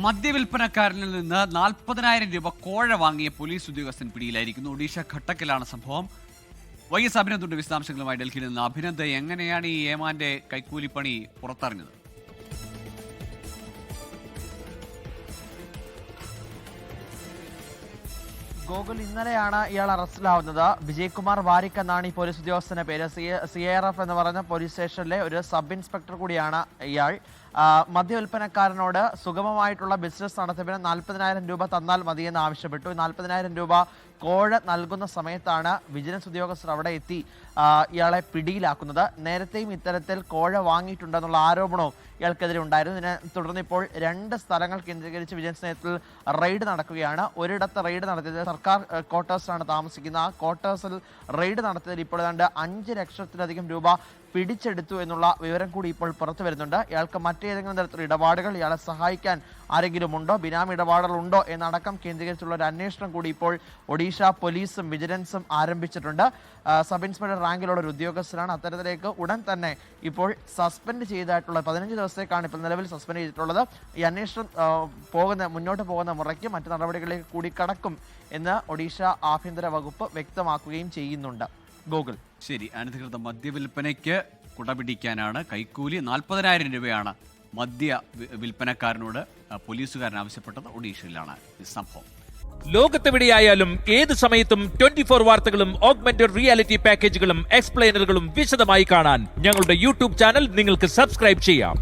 മദ്യവിൽപ്പനക്കാരനിൽ നിന്ന് 40,000 രൂപ കോഴ വാങ്ങിയ പോലീസ് ഉദ്യോഗസ്ഥൻ പിടിയിലായിരിക്കുന്നു. ഒഡീഷ ഘട്ടക്കിലാണ് സംഭവം. YS അഭിനന്ദുണ്ട് വിശദാംശങ്ങളുമായി ഡൽഹിയിൽ നിന്ന്. അഭിനന്ദ്, എങ്ങനെയാണ് ഈ ഏമാന്റെ കൈക്കൂലിപ്പണി പുറത്തറിഞ്ഞത്? ഗോകുൽ, ഇന്നലെയാണ് ഇയാൾ അറസ്റ്റിലാവുന്നത്. വിജയ്കുമാർ വാരിക് എന്നാണ് ഈ പോലീസ് ഉദ്യോഗസ്ഥന്റെ പേര്. CRF എന്ന് പറഞ്ഞ പോലീസ് സ്റ്റേഷനിലെ ഒരു സബ് ഇൻസ്പെക്ടർ കൂടിയാണ് ഇയാൾ. മദ്യവിൽപ്പനക്കാരനോട് സുഗമമായിട്ടുള്ള ബിസിനസ് നടത്തിപ്പിന് 40,000 രൂപ തന്നാൽ മതിയെന്ന് ആവശ്യപ്പെട്ടു. 40,000 രൂപ കോഴ നൽകുന്ന സമയത്താണ് വിജിലൻസ് ഉദ്യോഗസ്ഥർ അവിടെ എത്തി ഇയാളെ പിടിയിലാക്കുന്നത്. നേരത്തെയും ഇത്തരത്തിൽ കോഴ വാങ്ങിയിട്ടുണ്ടെന്നുള്ള ആരോപണവും ഇയാൾക്കെതിരെ ഉണ്ടായിരുന്നു. ഇതിനെ തുടർന്ന് ഇപ്പോൾ 2 സ്ഥലങ്ങൾ കേന്ദ്രീകരിച്ച് വിജിലൻസ് നേതൃത്വത്തിൽ റെയ്ഡ് നടക്കുകയാണ്. ഒരിടത്ത് റെയ്ഡ് നടത്തിയത് സർക്കാർ ക്വാർട്ടേഴ്സിലാണ് താമസിക്കുന്നത്. ആ ക്വാർട്ടേഴ്സിൽ റെയ്ഡ് നടത്തിയതിൽ ഇപ്പോൾ ഏതാണ്ട് 5 ലക്ഷത്തിലധികം രൂപ പിടിച്ചെടുത്തു എന്നുള്ള വിവരം കൂടി ഇപ്പോൾ പുറത്തു വരുന്നുണ്ട്. ഇയാൾക്ക് മറ്റേതെങ്കിലും തരത്തിലുള്ള ഇടപാടുകൾ, ഇയാളെ സഹായിക്കാൻ ആരെങ്കിലും ഉണ്ടോ, ബിനാമി ഇടപാടുകൾ ഉണ്ടോ എന്നടക്കം കേന്ദ്രീകരിച്ചുള്ള ഒരു അന്വേഷണം കൂടി ഇപ്പോൾ ഒഡീഷ പോലീസും വിജിലൻസും ആരംഭിച്ചിട്ടുണ്ട്. സബ് ഇൻസ്പെക്ടർ റാങ്കിലുള്ള ഒരു ഉദ്യോഗസ്ഥരാണ്. അത്തരത്തിലേക്ക് ഉടൻ തന്നെ ഇപ്പോൾ സസ്പെൻഡ് ചെയ്തതായിട്ടുള്ള 15 ദിവസത്തേക്കാണ് ഇപ്പോൾ നിലവിൽ സസ്പെൻഡ് ചെയ്തിട്ടുള്ളത്. ഈ അന്വേഷണം മുന്നോട്ട് പോകുന്ന മുറയ്ക്ക് മറ്റു നടപടികളിലേക്ക് കൂടി കടക്കും എന്ന് ഒഡീഷ ആഭ്യന്തര വകുപ്പ് വ്യക്തമാക്കുകയും ചെയ്യുന്നുണ്ട്. ഗോകുൽ, ശരി. അനധികൃത മദ്യവിൽപ്പനയ്ക്ക് കുടപിടിക്കാനാണ് കൈക്കൂലി. 40,000 രൂപയാണ് മദ്യ വിൽപ്പനക്കാരനോട് പോലീസുകാരൻ ആവശ്യപ്പെട്ടത്. ഒഡീഷയിലാണ് ഈ സംഭവം. ലോകത്തെവിടെയായാലും ഏത് സമയത്തും 24 വാർത്തകളും ഓഗ്മെന്റഡ് റിയാലിറ്റി പാക്കേജുകളും എക്സ്പ്ലെയിനറുകളും വിശദമായി കാണാൻ ഞങ്ങളുടെ യൂട്യൂബ് ചാനൽ നിങ്ങൾക്ക് സബ്സ്ക്രൈബ് ചെയ്യാം.